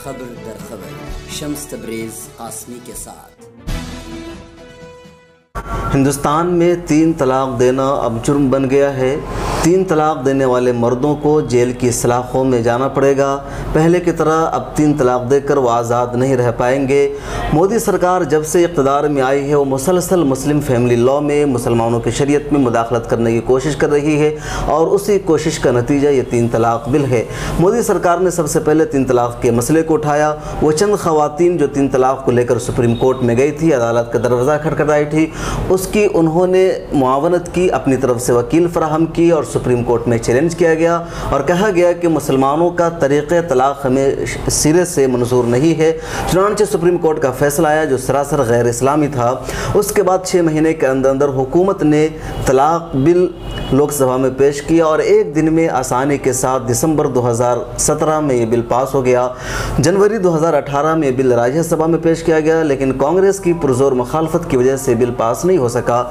खबर दर खबर शम्स तब्रेज़ कासमी के साथ। हिंदुस्तान में 3 तलाक देना अब जुर्म बन गया है। 3 तलाक देने वाले मर्दों को जेल की सलाखों में जाना पड़ेगा। पहले की तरह अब 3 तलाक देकर वो आज़ाद नहीं रह पाएंगे। मोदी सरकार जब से इक़्तिदार में आई है वो मुसलसल मुस्लिम फैमिली लॉ में, मुसलमानों की शरीयत में मुदाखलत करने की कोशिश कर रही है और उसी कोशिश का नतीजा ये 3 तलाक बिल है। मोदी सरकार ने सबसे पहले 3 तलाक के मसले को उठाया। वो चंद ख़वातीन जो 3 तलाक को लेकर सुप्रीम कोर्ट में गई थी, अदालत का दरवाज़ा खटखटाई थी, उसकी उन्होंने मुआवनत की, अपनी तरफ से वकील फराहम की और सुप्रीम कोर्ट में चैलेंज किया गया और कहा गया कि मुसलमानों का तरीक़े तलाक हमें सिरे से मंजूर नहीं है। चुनांचे सुप्रीम कोर्ट का फैसला आया जो सरासर गैर इस्लामी था। उसके बाद 6 महीने के अंदर अंदर हुकूमत ने तलाक बिल लोकसभा में पेश किया और एक दिन में आसानी के साथ दिसंबर 2017 में ये बिल पास हो गया। जनवरी 2018 में बिल राज्यसभा में पेश किया गया, लेकिन कांग्रेस की पुरजोर मुखालफत की वजह से बिल पास नहीं हो सका।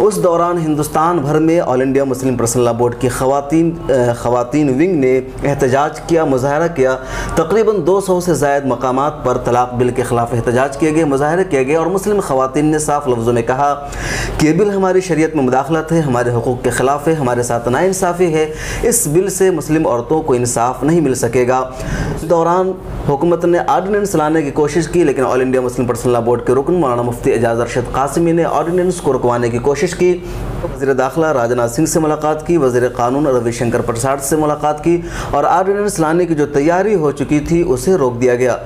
उस दौरान हिंदुस्तान भर में all India Muslim personal law board की ख़वातीन विंग ने एहतजाज किया, मुजाहरा किया। तकरीबन 200 से ज़ायद मकामात पर तलाक बिल के ख़िलाफ़ एहतजाज किए गए, मुजाहरे किए गए और मुस्लिम ख़वातीन ने साफ लफ्ज़ों में कहा कि ये बिल हमारी शरीयत में मुदाखलत है, हमारे हुकूक़ के ख़िलाफ़ है, हमारे साथ नाइंसाफ़ी है। इस बिल से मुस्लिम औरतों को इंसाफ नहीं मिल सकेगा। इस दौरान हुकूमत ने ऑर्डिनेंस लाने की कोशिश की, लेकिन all India Muslim personal law board के रुकन मौलाना मुफ्ती एजाज़ अरशद कासिमी ने ऑर्डिनेंस को रुकवाने की कोशिश की। वज़ीर दाखिला राजनाथ सिंह से मुलाकात की, वज़ीर क़ानून रविशंकर प्रसाद से मुलाकात की और ऑर्डिनेंस लाने की जो तैयारी हो चुकी थी उसे रोक दिया गया।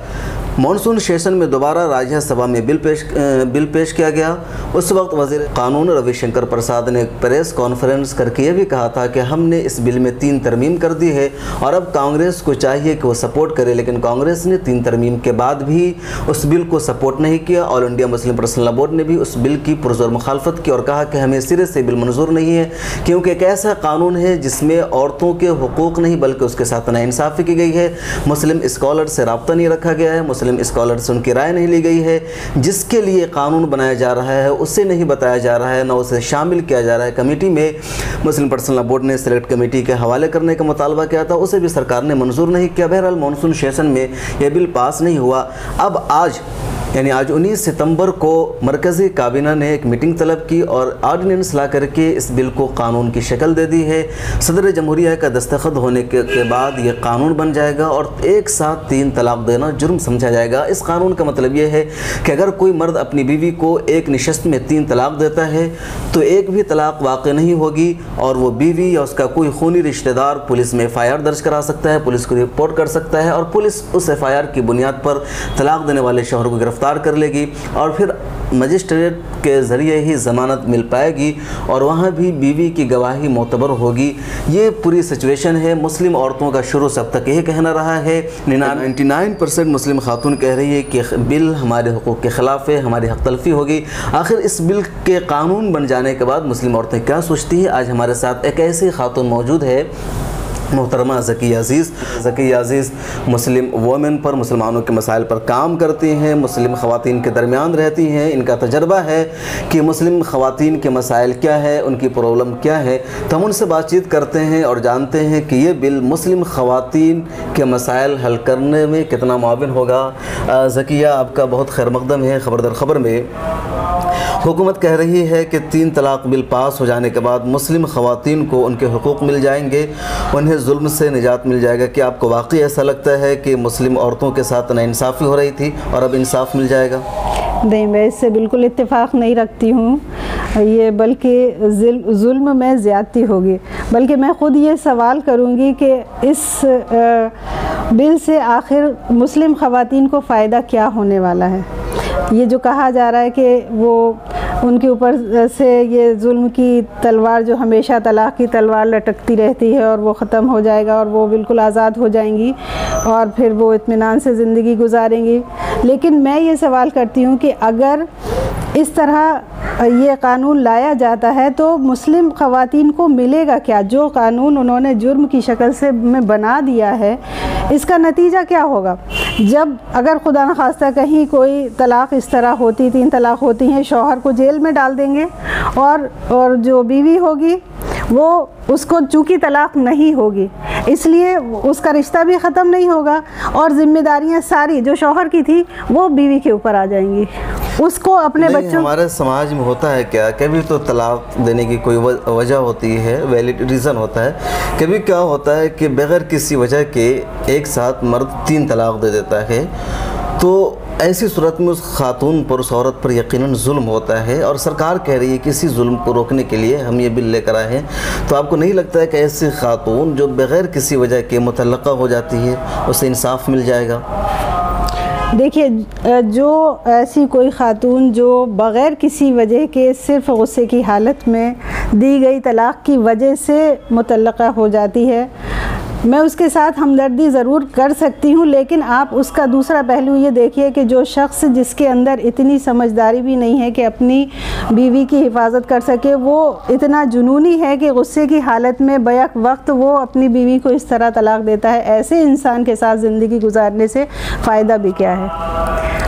मानसून सेशन में दोबारा राज्यसभा में बिल पेश किया गया। उस वक्त वज़ीर क़ानून रविशंकर प्रसाद ने प्रेस कॉन्फ्रेंस करके ये भी कहा था कि हमने इस बिल में 3 तरमीम कर दी है और अब कांग्रेस को चाहिए कि वो सपोर्ट करे, लेकिन कांग्रेस ने 3 तरमीम के बाद भी उस बिल को सपोर्ट नहीं किया। All India Muslim personal law board ने भी उस बिल की पुरजोर मुखालफत की और कहा कि हमें सिरे से बिल मंजूर नहीं है, क्योंकि एक ऐसा कानून है जिसमें औरतों के हुकूक़ नहीं बल्कि उसके साथ नाइंसाफ़ी की गई है। मुस्लिम स्कॉलर से रब्ता नहीं रखा गया है, मुस्लिम स्कॉलर से उनकी राय नहीं ली गई है। जिसके लिए कानून बनाया जा रहा है उसे नहीं बताया जा रहा है, ना उसे शामिल किया जा रहा है। कमेटी में मुस्लिम पर्सनल लॉ बोर्ड ने सेलेक्ट कमेटी के हवाले करने का मुतालबा किया था, उसे भी सरकार ने मंजूर नहीं किया। बहरहाल मानसून सेशन में यह बिल पास नहीं हुआ। अब आज 19 सितंबर को मरकज़ी काबीना ने एक मीटिंग तलब की और ऑर्डिनेंस ला करके इस बिल को कानून की शक्ल दे दी है। सदर जमहूरिया का दस्तखत होने के बाद ये कानून बन जाएगा और एक साथ 3 तलाक देना जुर्म समझा जाएगा। इस कानून का मतलब ये है कि अगर कोई मर्द अपनी बीवी को एक निशस्त में 3 तलाक देता है तो एक भी तलाक वाक़ नहीं होगी और वो बीवी या उसका कोई खूनी रिश्तेदार पुलिस में FIR दर्ज करा सकता है, पुलिस को रिपोर्ट कर सकता है और पुलिस उस FIR की बुनियाद पर तलाक देने वाले शौहर को गिरफ्तार कर लेगी और फिर मजिस्ट्रेट के ज़रिए ही ज़मानत मिल पाएगी और वहाँ भी बीवी की गवाही मोतबर होगी। ये पूरी सिचुएशन है। मुस्लिम औरतों का शुरू से अब तक यही कहना रहा है। 99% मुस्लिम खातून कह रही है कि बिल हमारे हुकूक़ के ख़िलाफ़ है, हमारी हक़ तलफ़ी होगी। आखिर इस बिल के कानून बन जाने के बाद मुस्लिम औरतें क्या सोचती हैं? आज हमारे साथ एक ऐसी खातून मौजूद है, मोहतरमा ज़किया अज़ीज़ मुस्लिम वोमेन पर, मुसलमानों के मसाइल पर काम करती हैं, मुस्लिम ख़वातीन के दरमियान रहती हैं। इनका तजर्बा है कि मुस्लिम ख़वातीन के मसाइल क्या है, उनकी प्रॉब्लम क्या है। तो हम उनसे बातचीत करते हैं और जानते हैं कि ये बिल मुस्लिम ख़वातीन के मसाइल हल करने में कितना मुआविन होगा। ज़किया, आपका बहुत खैर मक़दम है। ख़बर दर ख़बर में हुकूमत कह रही है कि 3 तलाक बिल पास हो जाने के बाद मुस्लिम ख़वातीन को उनके हुकूक़ मिल जाएंगे, उन्हें जुल्म से निजात मिल जाएगा। क्या आपको वाकई ऐसा लगता है कि मुस्लिम औरतों के साथ नाइंसाफ़ी हो रही थी और अब इंसाफ मिल जाएगा? नहीं, मैं इससे बिल्कुल इत्तेफाक नहीं रखती हूँ। ये बल्कि जुल्म में ज़्यादती होगी। बल्कि मैं ख़ुद ये सवाल करूँगी कि इस बिल से आखिर मुस्लिम ख़वातीन को फ़ायदा क्या होने वाला है। ये जो कहा जा रहा है कि वो उनके ऊपर से ये जुल्म की तलवार, जो हमेशा तलाक़ की तलवार लटकती रहती है, और वो ख़त्म हो जाएगा और वो बिल्कुल आज़ाद हो जाएंगी और फिर वो इत्मीनान से ज़िंदगी गुजारेंगी। लेकिन मैं ये सवाल करती हूँ कि अगर इस तरह ये कानून लाया जाता है तो मुस्लिम ख़वातीन को मिलेगा क्या? जो कानून उन्होंने जुर्म की शक्ल से में बना दिया है, इसका नतीजा क्या होगा? जब अगर खुदा न खास्ता कहीं कोई तलाक़ इस तरह होती, 3 तलाक़ होती हैं, शौहर को जेल में डाल देंगे और जो बीवी होगी वो उसको चूँकि तलाक़ नहीं होगी इसलिए उसका रिश्ता भी ख़त्म नहीं होगा और ज़िम्मेदारियाँ सारी जो शौहर की थी वो बीवी के ऊपर आ जाएंगी। उसको अपने बच्चों, हमारे समाज में होता है क्या, कभी तो तलाक़ देने की कोई वजह होती है, वैलिड रीज़न होता है, कभी क्या होता है कि बग़ैर किसी वजह के एक साथ मर्द 3 तलाक़ दे देता है, तो ऐसी सूरत में उस खातून पर, उस औरत पर यकीनन जुल्म होता है और सरकार कह रही है कि इसी जुल्म को रोकने के लिए हम ये बिल लेकर आए हैं। तो आपको नहीं लगता है कि ऐसी खातून जो बग़ैर किसी वजह के मुतल्लक़ा हो जाती है उसे इंसाफ मिल जाएगा? देखिए, जो ऐसी कोई ख़ातून जो बग़ैर किसी वजह के सिर्फ़ गुस्से की हालत में दी गई तलाक़ की वजह से मुतल्लक़ा हो जाती है, मैं उसके साथ हमदर्दी ज़रूर कर सकती हूँ, लेकिन आप उसका दूसरा पहलू ये देखिए कि जो शख्स जिसके अंदर इतनी समझदारी भी नहीं है कि अपनी बीवी की हिफाजत कर सके, वो इतना जुनूनी है कि गुस्से की हालत में बैक वक्त वो अपनी बीवी को इस तरह तलाक़ देता है। ऐसे इंसान के साथ ज़िंदगी गुजारने से फ़ायदा भी क्या है?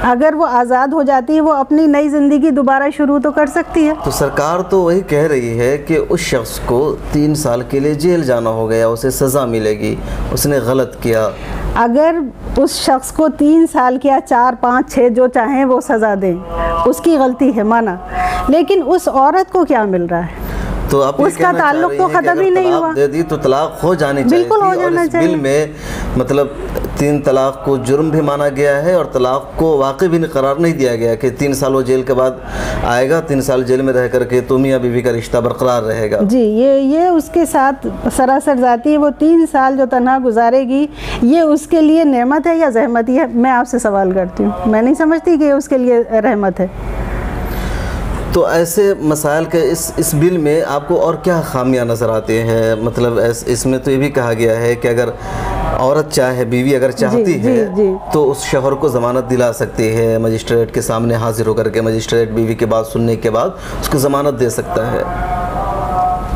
अगर वो आज़ाद हो जाती है वो अपनी नई ज़िंदगी दोबारा शुरू तो कर सकती है। तो सरकार तो वही कह रही है कि उस शख्स को 3 साल के लिए जेल जाना हो गया, उसे सज़ा मिलेगी, उसने गलत किया। अगर उस शख्स को 3 साल या 4, 5, 6 जो चाहें वो सज़ा दें, उसकी गलती है माना, लेकिन उस औरत को क्या मिल रहा है? तो आप उसका ताल्लुक तो ख़त्म ही नहीं हुआ। दे दी तो तलाक़ हो जानी चाहिए। बिल्कुल हो जाना चाहिए। बिल में मतलब 3 तलाक़ को जुर्म भी माना गया है और तलाक़ को वाक़ई भी करार नहीं दिया गया कि 3 साल वो जेल के बाद आएगा, 3 साल जेल में रह करके तो मियाँ बीवी का रिश्ता बरकरार रहेगा। जी, ये उसके साथ सरासर जाती है। वो 3 साल जो तन्हा गुजारेगी ये उसके लिए नेमत है या ज़हमत है? मैं आपसे सवाल करती हूँ, मैं नहीं समझती कि उसके लिए रहमत है। तो ऐसे मसाइल के इस बिल में आपको और क्या खामियां नज़र आते हैं? मतलब इसमें तो ये भी कहा गया है कि अगर औरत चाहे, बीवी अगर चाहती है तो उस शौहर को ज़मानत दिला सकती है, मजिस्ट्रेट के सामने हाजिर होकर के मजिस्ट्रेट बीवी की बात सुनने के बाद उसको ज़मानत दे सकता है।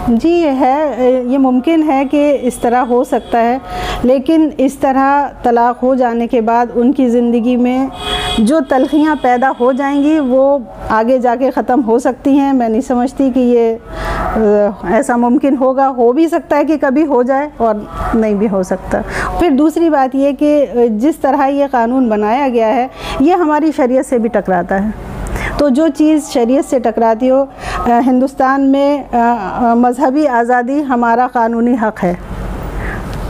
जी है, ये मुमकिन है कि इस तरह हो सकता है, लेकिन इस तरह तलाक़ हो जाने के बाद उनकी ज़िंदगी में जो तलख़ियाँ पैदा हो जाएंगी वो आगे जाके ख़त्म हो सकती हैं। मैं नहीं समझती कि ये ऐसा मुमकिन होगा। हो भी सकता है कि कभी हो जाए और नहीं भी हो सकता। फिर दूसरी बात ये कि जिस तरह ये क़ानून बनाया गया है ये हमारी शरीयत से भी टकराता है। तो जो चीज़ शरीयत से टकराती हो, हिंदुस्तान में मज़हबी आज़ादी हमारा क़ानूनी हक़ है,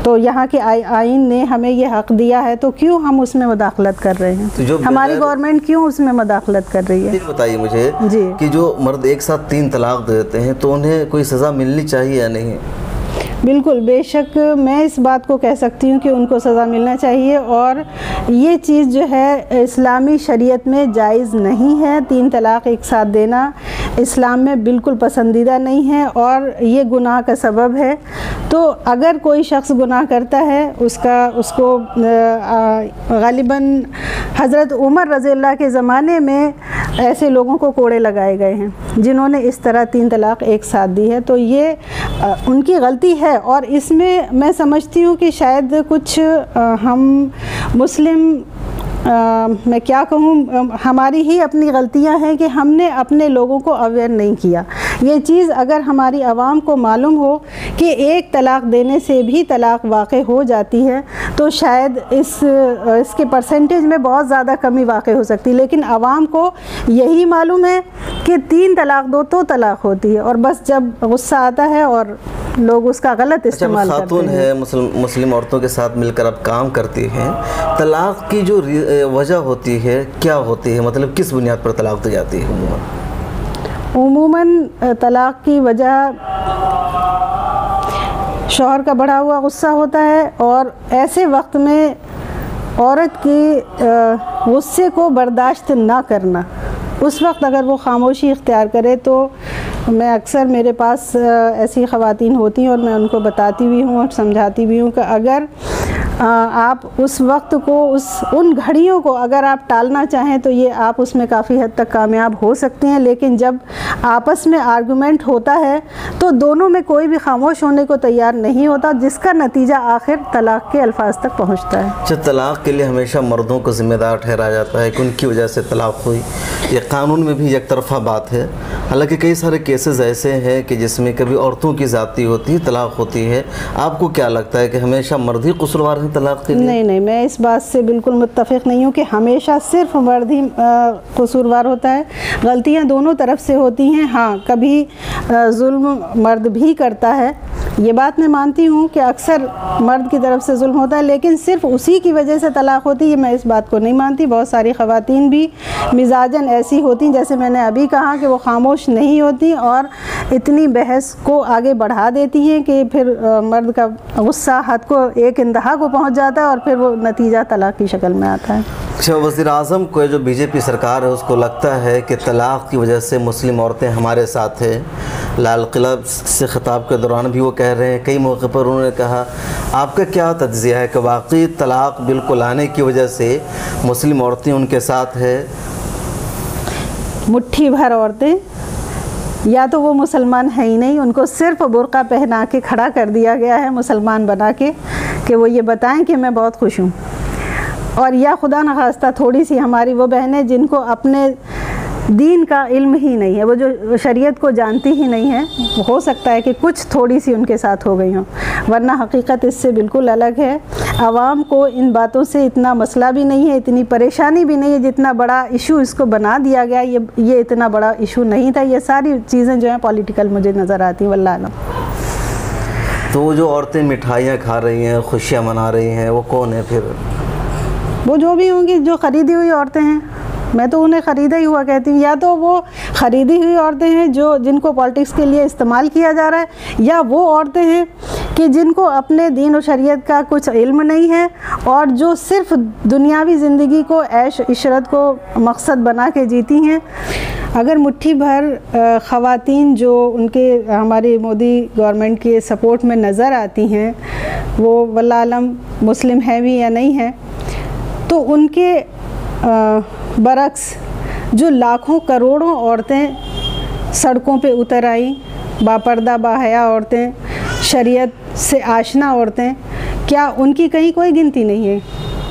तो यहाँ के आइन ने हमें ये हक़ दिया है, तो क्यों हम उसमें मुदाखलत कर रहे हैं? तो हमारी गवर्नमेंट क्यों उसमें मुदाखलत कर रही है? बताइए मुझे जी कि जो मर्द एक साथ 3 तलाक़ देते हैं तो उन्हें कोई सज़ा मिलनी चाहिए या नहीं? बिल्कुल, बेशक मैं इस बात को कह सकती हूँ कि उनको सज़ा मिलना चाहिए और ये चीज़ जो है इस्लामी शरीयत में जायज़ नहीं है। 3 तलाक़ एक साथ देना इस्लाम में बिल्कुल पसंदीदा नहीं है और ये गुनाह का सबब है। तो अगर कोई शख्स गुनाह करता है उसको ग़ालिबन हज़रत उमर रज़ियल्लाहु के ज़माने में ऐसे लोगों को कोड़े लगाए गए हैं जिन्होंने इस तरह 3 तलाक़ एक साथ दी है। तो ये उनकी गलती है और इसमें मैं समझती हूँ कि शायद कुछ हम मुस्लिम मैं क्या कहूँ, हमारी ही अपनी गलतियाँ हैं कि हमने अपने लोगों को अवेयर नहीं किया। ये चीज़ अगर हमारी आवाम को मालूम हो कि 1 तलाक़ देने से भी तलाक़ वाक़ई हो जाती है तो शायद इसके परसेंटेज में बहुत ज़्यादा कमी वाक़ई हो सकती है, लेकिन आवाम को यही मालूम है कि 3 तलाक़ दो तो तलाक़ होती है और बस जब गुस्सा आता है और लोग उसका गलत इस्तेमाल करते हैं। खातून है, मुस्लिम औरतों के साथ मिलकर अब काम करती हैं, तलाक़ की जो वजह होती है क्या होती है? मतलब किस बुनियाद पर तलाक़ दी जाती है? उमूमन तलाक़ की वजह शौहर का बढ़ा हुआ गुस्सा होता है और ऐसे वक्त में औरत की गुस्से को बर्दाश्त ना करना, उस वक्त अगर वो खामोशी इख्तियार करे तो मैं अक्सर मेरे पास ऐसी ख़वातीन होती हैं और मैं उनको बताती भी हूँ और समझाती भी हूँ कि अगर आप उस वक्त को उन घड़ियों को अगर आप टालना चाहें तो ये आप उसमें काफ़ी हद तक कामयाब हो सकते हैं। लेकिन जब आपस में आर्गुमेंट होता है तो दोनों में कोई भी खामोश होने को तैयार नहीं होता, जिसका नतीजा आखिर तलाक़ के अल्फाज तक पहुँचता है। अच्छा, तलाक़ के लिए हमेशा मर्दों को ज़िम्मेदार ठहराया जाता है कि उनकी वजह से तलाक़ हुई। ये कानून में भी एक तरफ़ा बात है। हालांकि कई सारे केसेस ऐसे हैं कि जिसमें कभी औरतों की ज़ाती होती है, तलाक़ होती है। आपको क्या लगता है कि हमेशा मर्द ही कसूरवार हैं तलाक़ के लिए? नहीं, मैं इस बात से बिल्कुल मुत्तफ़िक़ नहीं हूँ कि हमेशा सिर्फ मर्द ही कसूरवार होता है। गलतियाँ दोनों तरफ से होती हैं। हाँ, कभी जुल्म मर्द भी करता है, ये बात मैं मानती हूँ कि अक्सर मर्द की तरफ से जुल्म होता है, लेकिन सिर्फ उसी की वजह से तलाक़ होती है, मैं इस बात को नहीं मानती। बहुत सारी ख़वातीन भी मिजाजन ऐसी होती, जैसे मैंने अभी कहा कि वो खामोश नहीं होती और इतनी बहस को आगे बढ़ा देती हैं कि फिर मर्द का गुस्सा हद को एक इंतहा को पहुँच जाता है और फिर वो नतीजा तलाक़ की शक्ल में आता है। अच्छा, वज़ीर-ए-आज़म को जो बीजेपी सरकार है उसको लगता है कि तलाक़ की वजह से मुस्लिम औरतें हमारे साथ हैं। लाल किला से ख़िताब के दौरान भी वो कह रहे हैं, कई मौके पर उन्होंने कहा। आपका क्या तज्ज़िया है कि वाक़ई तलाक़ बिल को लाने की वजह से मुस्लिम औरतें उनके साथ है? मुट्ठी भर औरतें, या तो वो मुसलमान है ही नहीं, उनको सिर्फ बुर्का पहना के खड़ा कर दिया गया है मुसलमान बना के कि वो ये बताएं कि मैं बहुत खुश हूँ, और या खुदा न खास्ता थोड़ी सी हमारी वो बहनें जिनको अपने दीन का इल्म ही नहीं है, वो जो शरीयत को जानती ही नहीं है, हो सकता है कि कुछ थोड़ी सी उनके साथ हो गई हों, वरना हकीकत इससे बिल्कुल अलग है। आवाम को इन बातों से इतना मसला भी नहीं है, इतनी परेशानी भी नहीं है, जितना बड़ा इशू इसको बना दिया गया। ये इतना बड़ा इशू नहीं था। ये सारी चीज़ें जो हैं पॉलिटिकल मुझे नज़र आती हैं, वल्लाह आलम। तो जो औरतें मिठाइयाँ खा रही हैं, खुशियाँ मना रही हैं, वो कौन है फिर? वो जो भी होंगी, जो ख़रीदी हुई औरतें हैं, मैं तो उन्हें ख़रीदा ही हुआ कहती हूँ। या तो वो ख़रीदी हुई औरतें हैं जिनको पॉलिटिक्स के लिए इस्तेमाल किया जा रहा है, या वो औरतें हैं कि जिनको अपने दीन और शरीयत का कुछ इल्म नहीं है और जो सिर्फ दुनियावी ज़िंदगी को ऐश इशरत को मकसद बना के जीती हैं। अगर मुट्ठी भर ख़वातीन जो उनके हमारी मोदी गवर्नमेंट के सपोर्ट में नज़र आती हैं, वो वल्लाह आलम मुस्लिम हैं भी या नहीं हैं, तो उनके बरक्स जो लाखों करोड़ों औरतें सड़कों पे उतर आई, बापर्दा बाहया औरतें, शरीयत से आशना औरतें, क्या उनकी कहीं कोई गिनती नहीं है?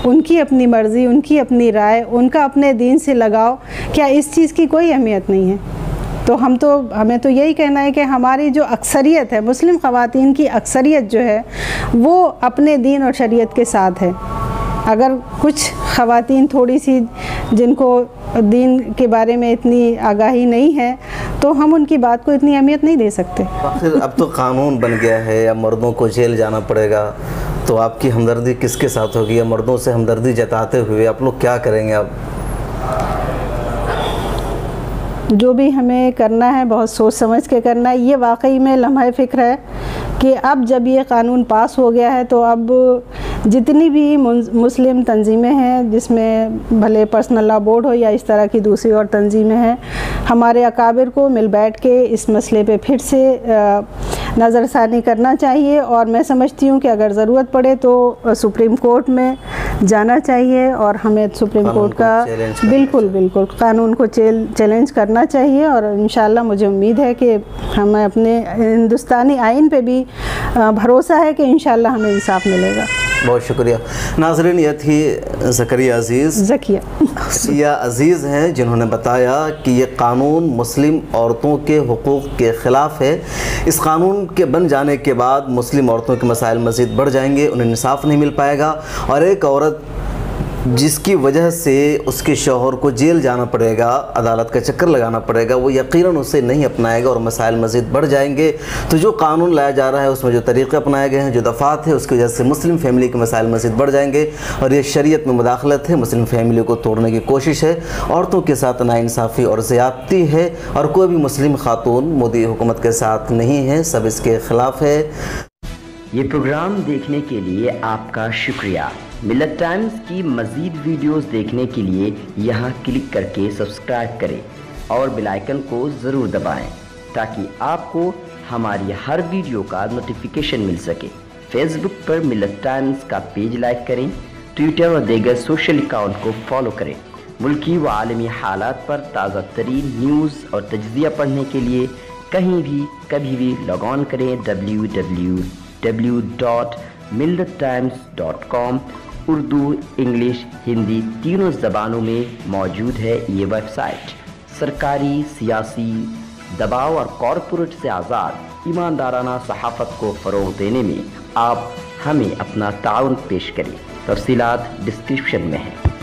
उनकी अपनी मर्ज़ी, उनकी अपनी राय, उनका अपने दीन से लगाव, क्या इस चीज़ की कोई अहमियत नहीं है? तो हमें तो यही कहना है कि हमारी जो अक्सरियत है, मुस्लिम ख़वातीन की अक्सरियत जो है, वो अपने दीन और शरीयत के साथ है। अगर कुछ ख़वातीन थोड़ी सी जिनको दीन के बारे में इतनी आगाही नहीं है, तो हम उनकी बात को इतनी अहमियत नहीं दे सकते। अब तो कानून बन गया है, अब मर्दों को जेल जाना पड़ेगा, तो आपकी हमदर्दी किसके साथ होगी? या मर्दों से हमदर्दी जताते हुए आप लोग क्या करेंगे? अब जो भी हमें करना है बहुत सोच समझ के करना है। ये वाकई में लम्हा फ़िक्र है कि अब जब ये कानून पास हो गया है तो अब जितनी भी मुस्लिम तंजीमें हैं, जिसमें भले पर्सनल लॉ बोर्ड हो या इस तरह की दूसरी और तंजीमें हैं, हमारे अकाबिर को मिल बैठ के इस मसले पे फिर से नज़रसानी करना चाहिए। और मैं समझती हूँ कि अगर ज़रूरत पड़े तो सुप्रीम कोर्ट में जाना चाहिए और हमें सुप्रीम कोर्ट का बिल्कुल कानून को चैलेंज करना चाहिए। और इंशाअल्लाह मुझे उम्मीद है कि हमें अपने हिंदुस्तानी आइन पे भी भरोसा है कि इंशाअल्लाह हमें इंसाफ मिलेगा। बहुत शुक्रिया। नाज़रीन, ये थी ज़किया अज़ीज़ हैं जिन्होंने बताया कि ये कानून मुस्लिम औरतों के हुकूक़ के ख़िलाफ़ है। इस कानून के बन जाने के बाद मुस्लिम औरतों के मसाइल मज़ीद बढ़ जाएंगे, उन्हें इंसाफ नहीं मिल पाएगा और एक औरत जिसकी वजह से उसके शौहर को जेल जाना पड़ेगा, अदालत का चक्कर लगाना पड़ेगा, वो यकीनन उसे नहीं अपनाएगा और मसाइल मज़ीद बढ़ जाएंगे। तो जो कानून लाया जा रहा है उसमें जो तरीक़े अपनाए गए हैं, जो दफ़ात है, उसकी वजह से मुस्लिम फैमिली के मसाइल मज़ीद बढ़ जाएंगे और ये शरीयत में मुदाखलत है, मुस्लिम फैमिली को तोड़ने की कोशिश है, औरतों के साथ नाइंसाफ़ी और ज़्यादती है और कोई भी मुस्लिम खातून मोदी हुकूमत के साथ नहीं है, सब इसके ख़िलाफ़ है। ये प्रोग्राम देखने के लिए आपका शुक्रिया। मिल्लत टाइम्स की मज़ीद वीडियोस देखने के लिए यहाँ क्लिक करके सब्सक्राइब करें और बेल आइकन को ज़रूर दबाएं ताकि आपको हमारी हर वीडियो का नोटिफिकेशन मिल सके। फेसबुक पर मिल्लत टाइम्स का पेज लाइक करें, ट्विटर और दीगर सोशल अकाउंट को फॉलो करें। मुल्की व आलमी हालात पर ताज़ा तरीन न्यूज़ और तज्ज़िया पढ़ने के लिए कहीं भी कभी भी लॉग ऑन करें www.millattimes.com। उर्दू, इंग्लिश, हिंदी तीनों ज़बानों में मौजूद है ये वेबसाइट। सरकारी, सियासी दबाव और कॉरपोरेट से आज़ाद ईमानदाराना सहाफ़त को फ़रोग़ देने में आप हमें अपना ताउन पेश करें। तफ़सीलात डिस्क्रिप्शन में है।